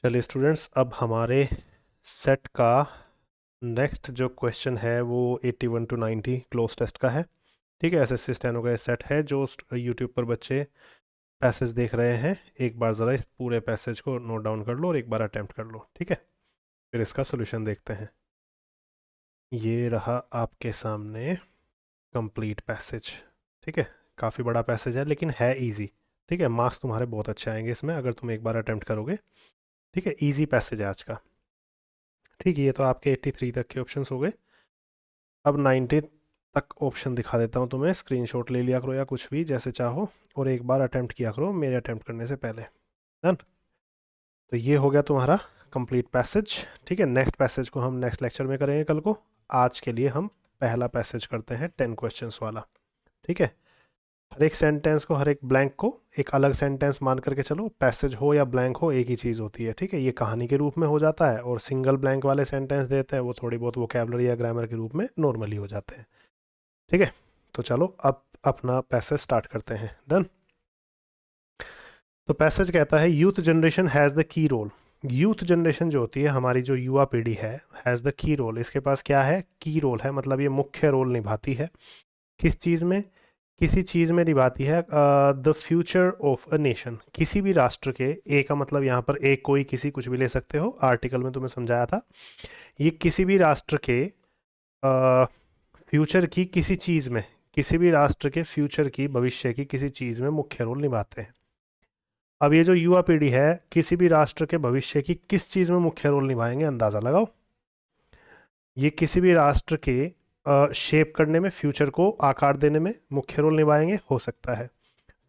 चलिए स्टूडेंट्स, अब हमारे सेट का नेक्स्ट जो क्वेश्चन है वो 81 to 90 क्लोज टेस्ट का है। ठीक है, एसएससी स्टेनो का सेट है जो यूट्यूब पर बच्चे पैसेज देख रहे हैं। एक बार ज़रा इस पूरे पैसेज को नोट डाउन कर लो और एक बार अटेम्प्ट कर लो। ठीक है, फिर इसका सोल्यूशन देखते हैं। ये रहा आपके सामने कंप्लीट पैसेज। ठीक है, काफ़ी बड़ा पैसेज है लेकिन है इजी। ठीक है, मार्क्स तुम्हारे बहुत अच्छे आएंगे इसमें अगर तुम एक बार अटेम्प्ट करोगे। ठीक है, इजी पैसेज है आज का। ठीक है, ये तो आपके 83 तक के ऑप्शंस हो गए। अब 90 तक ऑप्शन दिखा देता हूँ तुम्हें। स्क्रीनशॉट ले लिया करो या कुछ भी जैसे चाहो, और एक बार अटेम्प्ट किया करो मेरे अटेम्प्ट करने से पहले। डन। तो ये हो गया तुम्हारा कंप्लीट पैसेज। ठीक है, नेक्स्ट पैसेज को हम नेक्स्ट लेक्चर में करेंगे कल को। आज के लिए हम पहला पैसेज करते हैं 10 क्वेश्चंस वाला। ठीक है, हर एक सेंटेंस को, हर एक ब्लैंक को एक अलग सेंटेंस मान करके चलो। पैसेज हो या ब्लैंक हो एक ही चीज़ होती है। ठीक है, ये कहानी के रूप में हो जाता है, और सिंगल ब्लैंक वाले सेंटेंस देते हैं वो थोड़ी बहुत वोकैबुलरी या ग्रामर के रूप में नॉर्मली हो जाते हैं। ठीक है, तो चलो अब अपना पैसेज स्टार्ट करते हैं। डन। तो पैसेज कहता है youth generation has the key role. Youth generation जो होती है, हमारी जो युवा पीढ़ी है, हैज़ द की रोल। इसके पास क्या है? की रोल है, मतलब ये मुख्य रोल निभाती है। किस चीज़ में? किसी चीज़ में निभाती है the future of a nation. किसी भी राष्ट्र के, ए का मतलब यहाँ पर एक कोई किसी कुछ भी ले सकते हो, आर्टिकल में तुम्हें समझाया था। ये किसी भी राष्ट्र के फ्यूचर की किसी चीज़ में, किसी भी राष्ट्र के फ्यूचर की, भविष्य की किसी चीज़ में मुख्य रोल निभाते हैं। अब ये जो युवा पीढ़ी है, किसी भी राष्ट्र के भविष्य की किस चीज़ में मुख्य रोल निभाएंगे? अंदाज़ा लगाओ। ये किसी भी राष्ट्र के शेप करने में, फ्यूचर को आकार देने में मुख्य रोल निभाएंगे। हो सकता है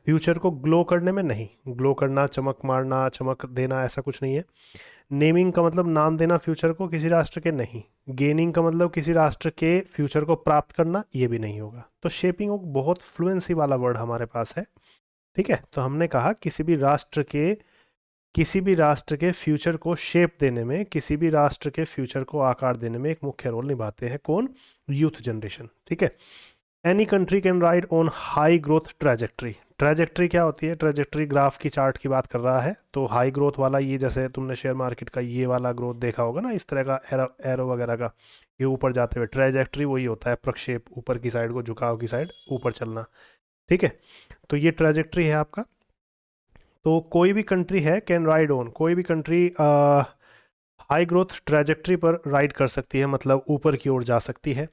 फ्यूचर को ग्लो करने में, नहीं। ग्लो करना, चमक मारना, चमक देना, ऐसा कुछ नहीं है। नेमिंग का मतलब नाम देना फ्यूचर को किसी राष्ट्र के, नहीं। गेनिंग का मतलब किसी राष्ट्र के फ्यूचर को प्राप्त करना, ये भी नहीं होगा। तो शेपिंग बहुत फ्लुएंसी वाला वर्ड हमारे पास है। ठीक है, तो हमने कहा किसी भी राष्ट्र के, किसी भी राष्ट्र के फ्यूचर को शेप देने में, किसी भी राष्ट्र के फ्यूचर को आकार देने में एक मुख्य रोल निभाते हैं। कौन? Youth generation. ठीक है, any country can ride on high growth trajectory. Trajectory क्या होती है? ट्रेजेक्ट्री ग्राफ की चार्ट की बात कर रहा है। तो हाई ग्रोथ वाला, ये जैसे तुमने शेयर मार्केट का ये वाला ग्रोथ देखा होगा ना, इस तरह का एरो एरो वगैरह का, ये ऊपर जाते हुए। ट्रेजेक्ट्री वही होता है, प्रक्षेप, ऊपर की साइड को, झुकाव की साइड ऊपर चलना। ठीक है, तो ये ट्रेजेक्ट्री है आपका। तो कोई भी कंट्री है, कैन राइड ऑन, कोई भी कंट्री हाई ग्रोथ ट्रेजेक्ट्री पर राइड कर सकती है, मतलब ऊपर की ओर जा सकती है।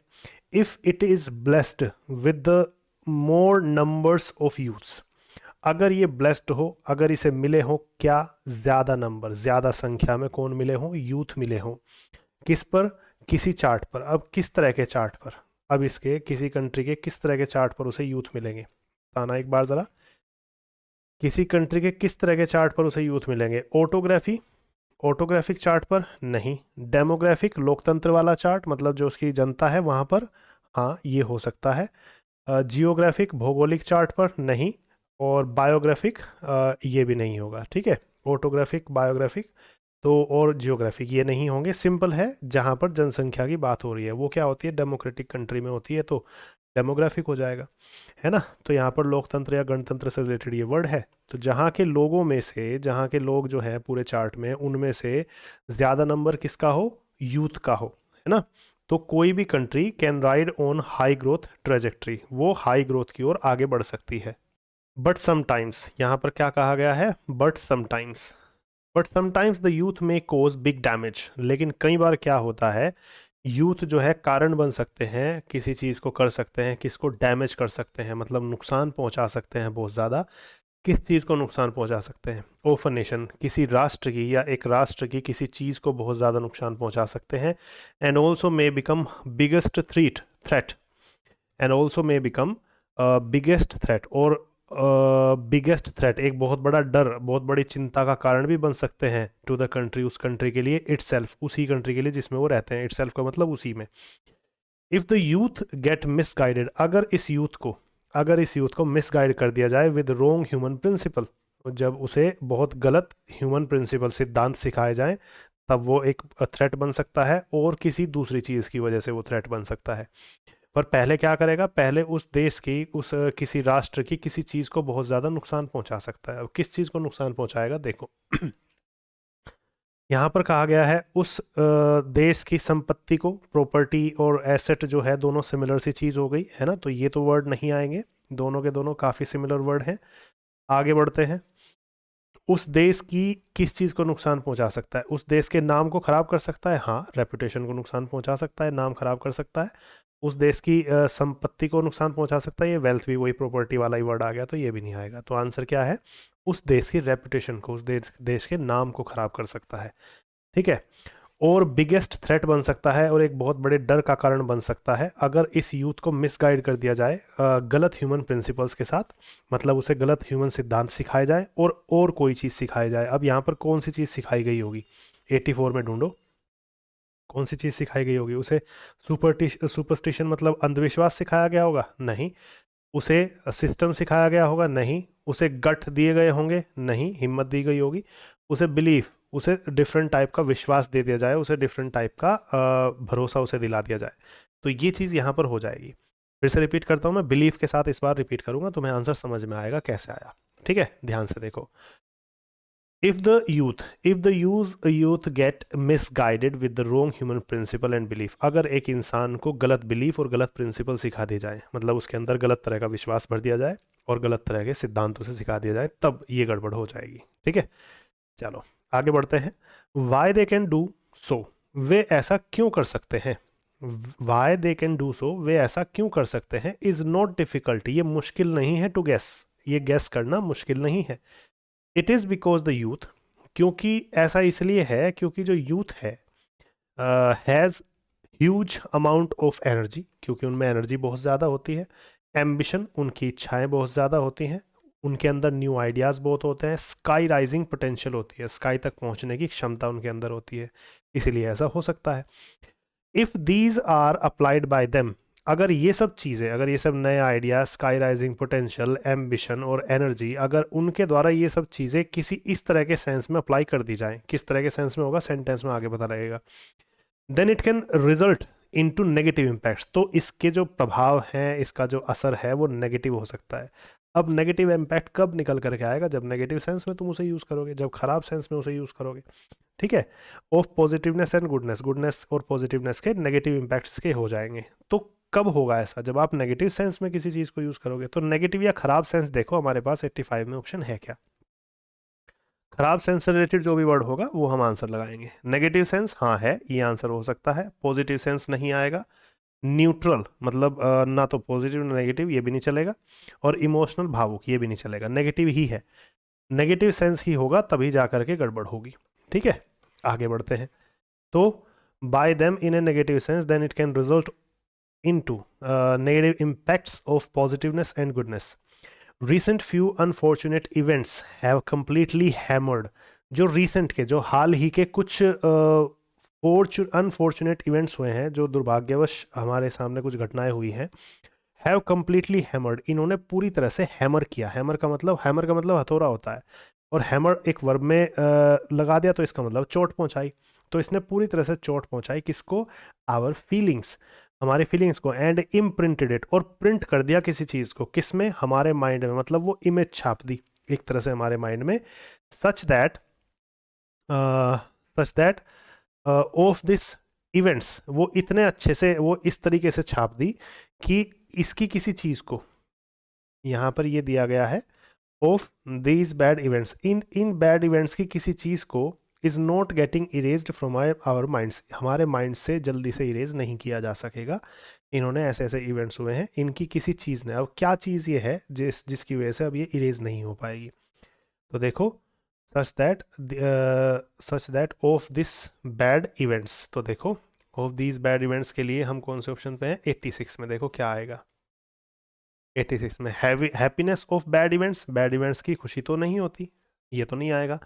If it is blessed with the more numbers of youths. अगर ये ब्लेस्ड हो, अगर इसे मिले हो क्या? ज़्यादा नंबर, ज़्यादा संख्या में कौन मिले हों? यूथ मिले हों। किस पर? किसी चार्ट पर। अब किस तरह के चार्ट पर? अब इसके किसी कंट्री के किस तरह के चार्ट पर उसे यूथ मिलेंगे? बताना एक बार ज़रा। किसी कंट्री के किस तरह के चार्ट पर उसे यूथ मिलेंगे? ऑटोग्राफी, ऑटोग्राफिक चार्ट पर? नहीं। डेमोग्राफिक, लोकतंत्र वाला चार्ट, मतलब जो उसकी जनता है वहाँ पर? हाँ, ये हो सकता है। जियोग्राफिक, भौगोलिक चार्ट पर? नहीं। और बायोग्राफिक, ये भी नहीं होगा। ठीक है, ऑटोग्राफिक, बायोग्राफिक तो, और जियोग्राफिक ये नहीं होंगे। सिंपल है, जहाँ पर जनसंख्या की बात हो रही है वो क्या होती है? डेमोक्रेटिक कंट्री में होती है, तो डेमोग्राफिक हो जाएगा, है ना। तो यहाँ पर लोकतंत्र या गणतंत्र से रिलेटेड ये वर्ड है। तो जहाँ के लोगों में से, जहाँ के लोग जो हैं पूरे चार्ट में, उनमें से ज़्यादा नंबर किसका हो? यूथ का हो, है ना। तो कोई भी country can ride on high growth trajectory, वो हाई ग्रोथ की ओर आगे बढ़ सकती है। बट समटाइम्स, यहाँ पर क्या कहा गया है? But sometimes. But sometimes the youth में कोज बिग डैमेज। लेकिन कई बार क्या होता है, यूथ जो है कारण बन सकते हैं, किसी चीज़ को कर सकते हैं, किसको डैमेज कर सकते हैं, मतलब नुकसान पहुंचा सकते हैं बहुत ज़्यादा। किस चीज़ को नुकसान पहुंचा सकते हैं? ऑफ अ नेशन, किसी राष्ट्र की या एक राष्ट्र की किसी चीज़ को बहुत ज़्यादा नुकसान पहुंचा सकते हैं। And also may become biggest threat. And also may become biggest threat, और बिगेस्ट थ्रेट एक बहुत बड़ा डर, बहुत बड़ी चिंता का कारण भी बन सकते हैं टू द कंट्री, उस कंट्री के लिए, इटसेल्फ, उसी कंट्री के लिए जिसमें वो रहते हैं। इटसेल्फ का मतलब उसी में। If the youth get misguided, अगर इस यूथ को मिसगाइड कर दिया जाए विद रोंग ह्यूमन प्रिंसिपल, जब उसे बहुत गलत ह्यूमन प्रिंसिपल, सिद्धांत सिखाए जाएं, तब वो एक थ्रेट बन सकता है, और किसी दूसरी चीज़ की वजह से वो थ्रेट बन सकता है। पर पहले क्या करेगा? पहले उस देश की, उस किसी राष्ट्र की किसी चीज़ को बहुत ज़्यादा नुकसान पहुंचा सकता है। अब किस चीज़ को नुकसान पहुंचाएगा? देखो यहाँ पर कहा गया है उस देश की संपत्ति को, प्रॉपर्टी और एसेट जो है दोनों सिमिलर सी चीज़ हो गई है ना, तो ये तो वर्ड नहीं आएंगे, दोनों के दोनों काफ़ी सिमिलर वर्ड हैं। आगे बढ़ते हैं। उस देश की किस चीज़ को नुकसान पहुंचा सकता है? उस देश के नाम को खराब कर सकता है, हाँ रेपुटेशन को नुकसान पहुंचा सकता है, नाम खराब कर सकता है। उस देश की संपत्ति को नुकसान पहुंचा सकता है, ये वेल्थ भी वही प्रॉपर्टी वाला ही वर्ड आ गया, तो ये भी नहीं आएगा। तो आंसर क्या है? उस देश की रेपुटेशन को, उस देश के नाम को खराब कर सकता है। ठीक है। और बिगेस्ट थ्रेट बन सकता है और एक बहुत बड़े डर का कारण बन सकता है अगर इस यूथ को मिसगाइड कर दिया जाए गलत ह्यूमन प्रिंसिपल्स के साथ, मतलब उसे गलत ह्यूमन सिद्धांत सिखाए जाए और कोई चीज़ सिखाई जाए। अब यहाँ पर कौन सी चीज़ सिखाई गई होगी? 84 में ढूंढो, कौन सी चीज़ सिखाई गई होगी उसे? सुपरस्टिशन मतलब अंधविश्वास सिखाया गया होगा? नहीं। उसे सिस्टम सिखाया गया होगा? नहीं। उसे गठ दिए गए होंगे? नहीं, हिम्मत दी गई होगी। उसे बिलीफ, उसे डिफरेंट टाइप का विश्वास दे दिया जाए, उसे डिफरेंट टाइप का भरोसा उसे दिला दिया जाए, तो ये चीज़ यहाँ पर हो जाएगी। फिर से रिपीट करता हूँ मैं, बिलीफ के साथ इस बार रिपीट करूँगा, तुम्हें आंसर समझ में आएगा कैसे आया। ठीक है, ध्यान से देखो। if the youth get misguided with the wrong human principle and belief, अगर एक इंसान को गलत बिलीफ और गलत प्रिंसिपल सिखा दी जाए, मतलब उसके अंदर गलत तरह का विश्वास भर दिया जाए और गलत तरह के सिद्धांतों से सिखा दिया जाए, तब ये गड़बड़ हो जाएगी। ठीक है, चलो आगे बढ़ते हैं। Why they can do so, वे ऐसा क्यों कर सकते हैं? Why they can do so, वे ऐसा क्यों कर सकते हैं, इज नॉट डिफिकल्ट, ये मुश्किल नहीं है टू गेस, ये गेस करना मुश्किल नहीं है। It is because the youth, क्योंकि ऐसा इसलिए है क्योंकि जो यूथ है has huge amount of energy, क्योंकि उनमें एनर्जी बहुत ज़्यादा होती है। एम्बिशन, उनकी इच्छाएं बहुत ज़्यादा होती हैं, उनके अंदर न्यू आइडियाज़ बहुत होते हैं, स्काई राइजिंग पोटेंशियल होती है, स्काई तक पहुंचने की क्षमता उनके अंदर होती है, इसीलिए ऐसा हो सकता है। If these are applied by them, अगर ये सब चीज़ें, अगर ये सब नए idea, sky rising potential, ambition और एनर्जी, अगर उनके द्वारा ये सब चीज़ें किसी इस तरह के सेंस में अप्लाई कर दी जाएं, किस तरह के सेंस में होगा सेंटेंस में आगे पता लगेगा, then it can result into negative impacts, तो इसके जो प्रभाव हैं, इसका जो असर है वो नेगेटिव हो सकता है। अब नेगेटिव इम्पैक्ट कब निकल करके आएगा? जब नेगेटिव सेंस में तुम उसे यूज़ करोगे, जब खराब सेंस में उसे यूज़ करोगे। ठीक है, of positiveness and goodness, goodness और पॉजिटिवनेस के नेगेटिव इम्पैक्ट्स के हो जाएंगे। तो कब होगा ऐसा? जब आप नेगेटिव सेंस में किसी चीज़ को यूज़ करोगे। तो नेगेटिव या खराब सेंस देखो हमारे पास 85 में ऑप्शन है क्या? खराब सेंस से रिलेटेड जो भी वर्ड होगा वो हम आंसर लगाएंगे। नेगेटिव सेंस हाँ है, ये आंसर हो सकता है। पॉजिटिव सेंस नहीं आएगा। न्यूट्रल मतलब ना तो पॉजिटिव ना नेगेटिव, ये भी नहीं चलेगा। और इमोशनल, भावुक, ये भी नहीं चलेगा, नेगेटिव ही है। नेगेटिव सेंस ही होगा तभी जा करके गड़बड़ होगी। ठीक है, आगे बढ़ते हैं। तो by them in a negative sense, then it can result into negative impacts of positiveness and goodness. Recent few unfortunate events have completely hammered, जो recent के, जो हाल ही के कुछ अनफॉर्चुनेट इवेंट्स हुए हैं, जो दुर्भाग्यवश हमारे सामने कुछ घटनाएं हुई हैं, हैव कम्प्लीटली हैमर्ड, इन्होंने पूरी तरह से हैमर किया। हैमर का मतलब हथौड़ा होता है, और हैमर एक वर्ब में लगा दिया तो इसका मतलब चोट पहुंचाई। तो इसने पूरी तरह से चोट पहुंचाई किसको? आवर फीलिंग्स, हमारी फीलिंग्स को। एंड इम्प्रिंटेड इट, और प्रिंट कर दिया किसी चीज़ को, किस में? हमारे माइंड में, मतलब वो इमेज छाप दी एक तरह से हमारे माइंड में। Such that of this events, वो इतने अच्छे से, वो इस तरीके से छाप दी कि इसकी किसी चीज़ को, यहाँ पर ये दिया गया है ऑफ दीज बैड इवेंट्स, इन बैड इवेंट्स की किसी चीज़ को is not getting erased from our minds, हमारे माइंड से जल्दी से इरेज नहीं किया जा सकेगा। इन्होंने ऐसे ऐसे इवेंट्स हुए हैं, इनकी किसी चीज़ ने, अब क्या चीज़ ये है जिसकी वजह से अब ये इरेज नहीं हो पाएगी? तो देखो, such that of this bad events, तो देखो ऑफ दीज बैड इवेंट्स के लिए हम कौन से ऑप्शन पे हैं? 86 में। देखो क्या आएगा 86 में। Happiness of bad events, bad events की खुशी तो नहीं होती, ये तो नहीं आएगा।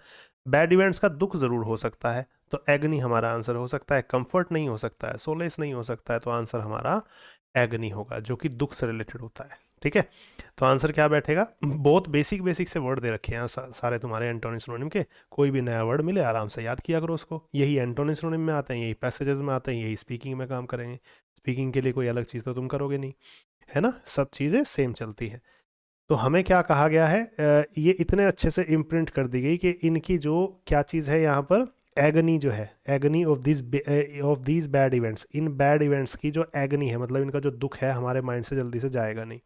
बैड इवेंट्स का दुख जरूर हो सकता है, तो एग्नी हमारा आंसर हो सकता है। कंफर्ट नहीं हो सकता है, सोलेस नहीं हो सकता है, तो आंसर हमारा एग्नी होगा, जो कि दुख से रिलेटेड होता है। ठीक है, तो आंसर क्या बैठेगा? बहुत बेसिक से वर्ड दे रखे हैं सारे तुम्हारे एंटोनिम सिनोनिम के। कोई भी नया वर्ड मिले आराम से याद किया करो उसको, यही एंटोनिम सिनोनिम में आते हैं, यही पैसेजेस में आते हैं, यही स्पीकिंग में काम करेंगे। स्पीकिंग के लिए कोई अलग चीज़ तो तुम करोगे नहीं, है ना, सब चीज़ें सेम चलती हैं। तो हमें क्या कहा गया है? ये इतने अच्छे से इम्प्रिंट कर दी गई कि इनकी जो क्या चीज़ है यहाँ पर, एगनी जो है, agony of these bad events, इन बैड इवेंट्स की जो एगनी है, मतलब इनका जो दुख है हमारे माइंड से जल्दी से जाएगा नहीं।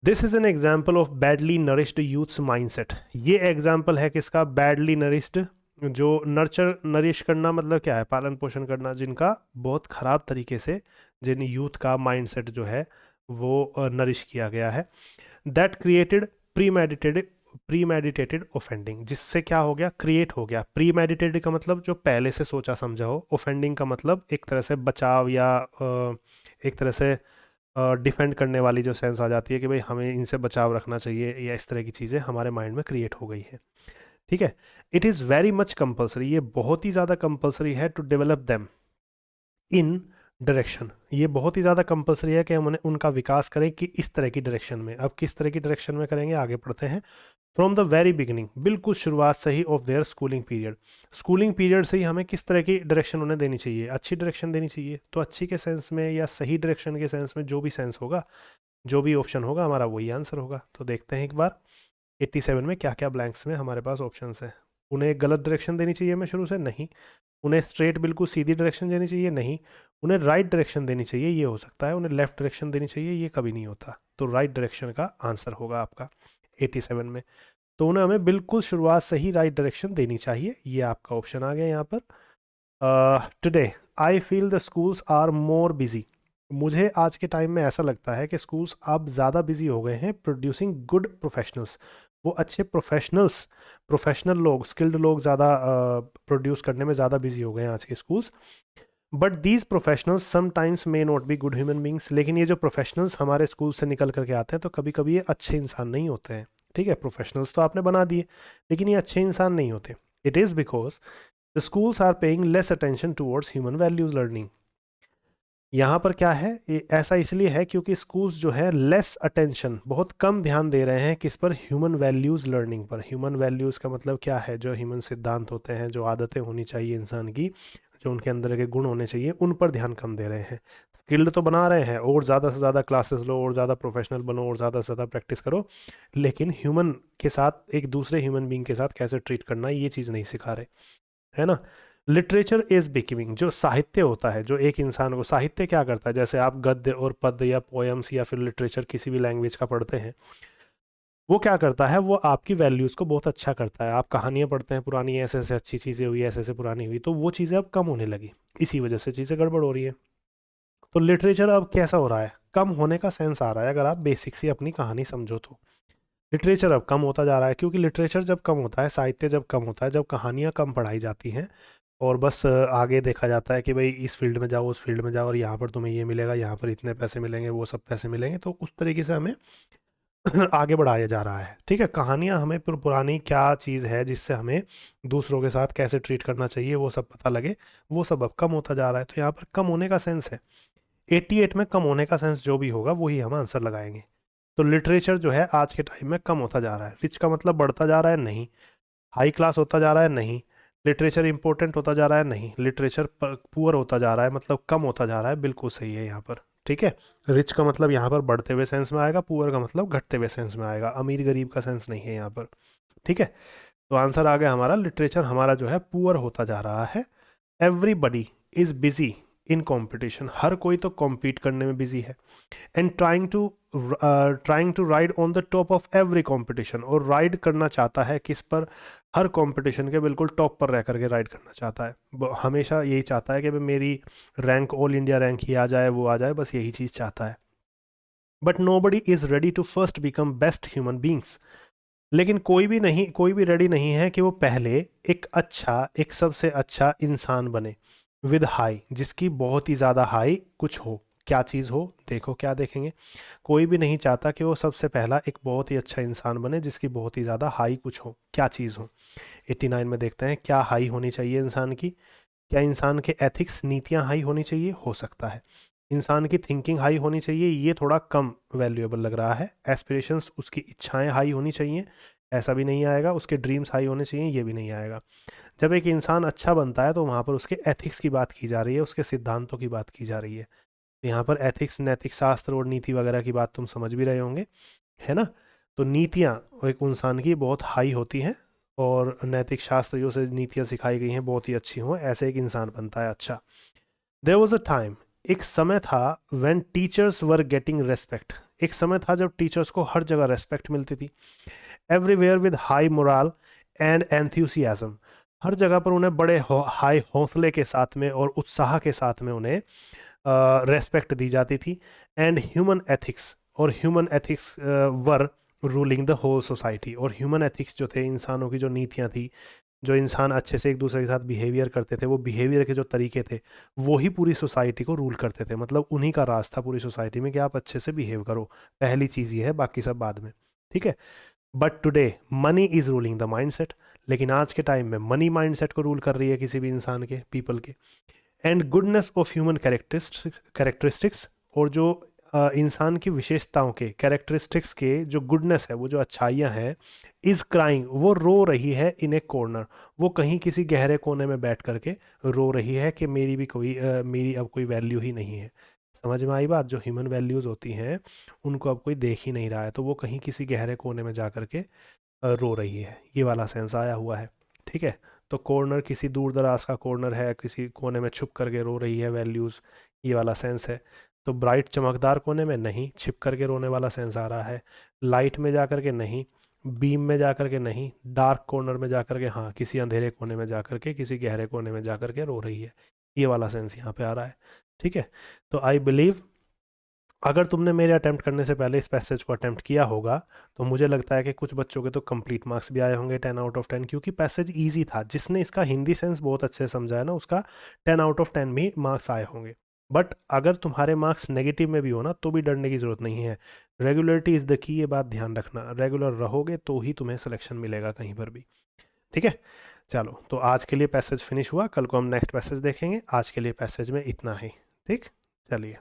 This is an example of badly nourished youths mindset. ये एग्जाम्पल है किसका? बैडली नरिश्ड, जो नरिश करना मतलब क्या है? पालन पोषण करना, जिनका बहुत खराब तरीके से, जिन यूथ का माइंडसेट जो है वो नरिश किया गया है। That created pre meditated offending, जिससे क्या हो गया? क्रिएट हो गया। प्री मेडिटेटेड का मतलब जो पहले से सोचा समझा हो, ऑफेंडिंग का मतलब एक तरह से बचाव या एक तरह से डिफेंड करने वाली जो सेंस आ जाती है कि भाई हमें इनसे बचाव रखना चाहिए, या इस तरह की चीज़ें हमारे माइंड में क्रिएट हो गई है। ठीक है, it is very much compulsory, ये बहुत ही ज़्यादा कंपल्सरी है to develop them in direction, ये बहुत ही ज़्यादा कंपल्सरी है कि हम उन्हें उनका विकास करें कि इस तरह की डायरेक्शन में। अब किस तरह की डायरेक्शन में करेंगे, आगे पढ़ते हैं। फ्रॉम द वेरी बिगिनिंग, बिल्कुल शुरुआत से ही of their schooling period, schooling period से ही हमें किस तरह की डायरेक्शन उन्हें देनी चाहिए? अच्छी डायरेक्शन देनी चाहिए। तो अच्छी के सेंस में या सही डायरेक्शन के सेंस में जो भी सेंस होगा, जो भी ऑप्शन होगा हमारा वही आंसर होगा। तो देखते हैं एक बार 87 में क्या क्या ब्लैंक्स में हमारे पास ऑप्शन हैं। उन्हें गलत डायरेक्शन देनी चाहिए हमें शुरू से? नहीं। उन्हें स्ट्रेट बिल्कुल सीधी डायरेक्शन देनी चाहिए? नहीं। उन्हें राइट डायरेक्शन देनी चाहिए? ये हो सकता है। उन्हें लेफ्ट डायरेक्शन देनी चाहिए? ये कभी नहीं होता। तो राइट डायरेक्शन का आंसर होगा आपका 87 में। तो उन्हें हमें बिल्कुल शुरुआत से ही राइट डायरेक्शन देनी चाहिए, ये आपका ऑप्शन आ गया यहाँ पर। Today I feel the schools are more busy, मुझे आज के टाइम में ऐसा लगता है कि स्कूल्स अब ज़्यादा बिजी हो गए हैं प्रोड्यूसिंग गुड प्रोफेशनल्स, वो अच्छे प्रोफेशनल लोग, स्किल्ड लोग ज़्यादा प्रोड्यूस करने में ज़्यादा बिजी हो गए हैं आज के schools. But these professionals sometimes may not be good human beings, लेकिन ये जो प्रोफेशनल्स हमारे स्कूल से निकल करके आते हैं तो कभी कभी ये अच्छे इंसान नहीं होते हैं। ठीक है, प्रोफेशनल्स तो आपने बना दिए, लेकिन ये अच्छे इंसान नहीं होते। It is because the schools are paying less attention towards human values learning. यहाँ पर क्या है, ये ऐसा इसलिए है क्योंकि स्कूल्स जो है लेस अटेंशन, बहुत कम ध्यान दे रहे हैं किस पर? ह्यूमन वैल्यूज़ लर्निंग पर। ह्यूमन वैल्यूज़ का मतलब क्या है? जो ह्यूमन सिद्धांत होते हैं, जो आदतें होनी चाहिए इंसान की, जो उनके अंदर के गुण होने चाहिए, उन पर ध्यान कम दे रहे हैं। स्किल्ड तो बना रहे हैं, और ज़्यादा से ज़्यादा क्लासेस लो, और ज़्यादा प्रोफेशनल बनो, और ज़्यादा से ज़्यादा प्रैक्टिस करो, लेकिन ह्यूमन के साथ, एक दूसरे ह्यूमन बींग के साथ कैसे ट्रीट करना है, ये चीज़ नहीं सिखा रहे, है ना। लिटरेचर इज बिकमिंग, जो साहित्य होता है, जो एक इंसान को, साहित्य क्या करता है? जैसे आप गद्य और पद्य या पोएम्स या फिर लिटरेचर किसी भी लैंग्वेज का पढ़ते हैं, वो क्या करता है? वो आपकी वैल्यूज़ को बहुत अच्छा करता है। आप कहानियाँ पढ़ते हैं पुरानी, ऐसे ऐसे अच्छी चीज़ें हुई, ऐसे ऐसे पुरानी हुई, तो वो चीज़ें अब कम होने लगी, इसी वजह से चीज़ें गड़बड़ हो रही है। तो लिटरेचर अब कैसा हो रहा है? कम होने का सेंस आ रहा है, अगर आप बेसिक सी अपनी कहानी समझो तो। लिटरेचर अब कम होता जा रहा है, क्योंकि लिटरेचर जब कम होता है, साहित्य जब कम होता है, जब कहानियाँ कम पढ़ाई जाती हैं, और बस आगे देखा जाता है कि भाई इस फील्ड में जाओ, उस फील्ड में जाओ, और यहाँ पर तुम्हें ये मिलेगा, यहाँ पर इतने पैसे मिलेंगे, वो सब पैसे मिलेंगे, तो उस तरीके से हमें आगे बढ़ाया जा रहा है। ठीक है, कहानियाँ हमें पुरानी क्या चीज़ है जिससे हमें दूसरों के साथ कैसे ट्रीट करना चाहिए वो सब पता लगे, वो सब अब कम होता जा रहा है। तो यहाँ पर कम होने का सेंस है। 88 में कम होने का सेंस जो भी होगा वही हम आंसर लगाएंगे। तो लिटरेचर जो है आज के टाइम में कम होता जा रहा है। रिच का मतलब बढ़ता जा रहा है? नहीं। हाई क्लास होता जा रहा है? नहीं। लिटरेचर इंपॉर्टेंट होता जा रहा है? नहीं। लिटरेचर पुअर होता जा रहा है, मतलब कम होता जा रहा है, बिल्कुल सही है यहाँ पर। ठीक है, रिच का मतलब यहाँ पर बढ़ते हुए सेंस में आएगा, पुअर का मतलब घटते हुए सेंस में आएगा, अमीर गरीब का सेंस नहीं है यहाँ पर। ठीक है, तो आंसर आ गया हमारा, लिटरेचर हमारा जो है पुअर होता जा रहा है। Everybody is busy in competition, हर कोई तो कॉम्पीट करने में बिजी है। And trying to ride on the top of every competition, और राइड करना चाहता है किस पर? हर कॉम्पिटिशन के बिल्कुल टॉप पर रह करके राइड करना चाहता है। हमेशा यही चाहता है कि भाई मेरी रैंक ऑल इंडिया रैंक ही आ जाए, वो आ जाए, बस यही चीज़ चाहता है। But nobody is ready to first become best human beings, लेकिन कोई भी रेडी नहीं है कि वो पहले एक सबसे अच्छा इंसान बने। विद हाई, जिसकी बहुत ही ज़्यादा हाई कुछ हो, क्या चीज़ हो? देखो क्या देखेंगे, कोई भी नहीं चाहता कि वो सबसे पहला एक बहुत ही अच्छा इंसान बने जिसकी बहुत ही ज़्यादा हाई कुछ हो, क्या चीज़ हो। 89 में देखते हैं क्या हाई होनी चाहिए इंसान की। क्या इंसान के एथिक्स, नीतियाँ हाई होनी चाहिए? हो सकता है। इंसान की थिंकिंग हाई होनी चाहिए, ये थोड़ा कम वैल्यूएबल लग रहा है। एस्पिरेशंस, उसकी इच्छाएं हाई होनी चाहिए, ऐसा भी नहीं आएगा। उसके ड्रीम्स हाई होने चाहिए, ये भी नहीं आएगा। जब एक इंसान अच्छा बनता है तो वहाँ पर उसके एथिक्स की बात की जा रही है, उसके सिद्धांतों की बात की जा रही है। यहाँ पर एथिक्स, नैतिक शास्त्र और नीति वगैरह की बात तुम समझ भी रहे होंगे, है ना। तो नीतियाँ एक इंसान की बहुत हाई होती हैं, और नैतिक शास्त्र जो से नीतियाँ सिखाई गई हैं बहुत ही अच्छी हों, ऐसे एक इंसान बनता है अच्छा। देयर वॉज अ टाइम, एक समय था, when teachers were getting respect, एक समय था जब टीचर्स को हर जगह रेस्पेक्ट मिलती थी, everywhere with high moral and enthusiasm, हर जगह पर उन्हें बड़े हाई हौसले के साथ में और उत्साह के साथ में उन्हें रेस्पेक्ट दी जाती थी, एंड ह्यूमन एथिक्स, और human ethics were ruling the whole society, और ह्यूमन एथिक्स जो थे, इंसानों की जो नीतियाँ थी, जो इंसान अच्छे से एक दूसरे के साथ बिहेवियर करते थे, वो बिहेवियर के जो तरीके थे वो ही पूरी सोसाइटी को रूल करते थे, मतलब उन्हीं का राज था पूरी सोसाइटी में कि आप अच्छे से बिहेव करो, पहली चीज़ ये है, बाकी सब बाद में, ठीक है। But today money is ruling the mindset, लेकिन आज के टाइम में मनी माइंडसेट को रूल कर रही है किसी भी इंसान के, पीपल के, and goodness of human characteristics, और जो इंसान की विशेषताओं के कैरेक्टरिस्टिक्स के जो गुडनेस है, वो जो अच्छाइयाँ हैं, इज़ क्राइंग, वो रो रही है इन ए कॉर्नर, वो कहीं किसी गहरे कोने में बैठ करके रो रही है कि मेरी भी कोई मेरी अब कोई वैल्यू ही नहीं है। समझ में आई बात? जो ह्यूमन वैल्यूज़ होती हैं उनको अब कोई देख ही नहीं रहा है, तो वो कहीं किसी गहरे कोने में जा करके रो रही है, ये वाला सेंस आया हुआ है, ठीक है। तो कॉर्नर किसी दूर दराज का कॉर्नर है, किसी कोने में छुप करके रो रही है वैल्यूज़, ये वाला सेंस है। तो ब्राइट चमकदार कोने में नहीं, छिप करके रोने वाला सेंस आ रहा है, लाइट में जा करके नहीं, बीम में जा करके नहीं, डार्क कॉर्नर में जा करके हाँ, किसी अंधेरे कोने में जा करके, किसी गहरे कोने में जा करके रो रही है, ये वाला सेंस यहाँ पे आ रहा है, ठीक है। तो आई बिलीव अगर तुमने मेरे अटेम्प्ट करने से पहले इस पैसेज को अटेम्प्ट किया होगा तो मुझे लगता है कि कुछ बच्चों के तो कंप्लीट मार्क्स भी आए होंगे 10 आउट ऑफ 10, क्योंकि पैसेज इजी था। जिसने इसका हिंदी सेंस बहुत अच्छे से समझा है ना, उसका 10 आउट ऑफ 10 भी मार्क्स आए होंगे। बट अगर तुम्हारे मार्क्स नेगेटिव में भी हो ना, तो भी डरने की ज़रूरत नहीं है। रेगुलरिटी इज़ द की, ये बात ध्यान रखना, रेगुलर रहोगे तो ही तुम्हें सिलेक्शन मिलेगा कहीं पर भी, ठीक है। चलो, तो आज के लिए पैसेज फिनिश हुआ, कल को हम नेक्स्ट पैसेज देखेंगे। आज के लिए पैसेज में इतना ही, ठीक, चलिए।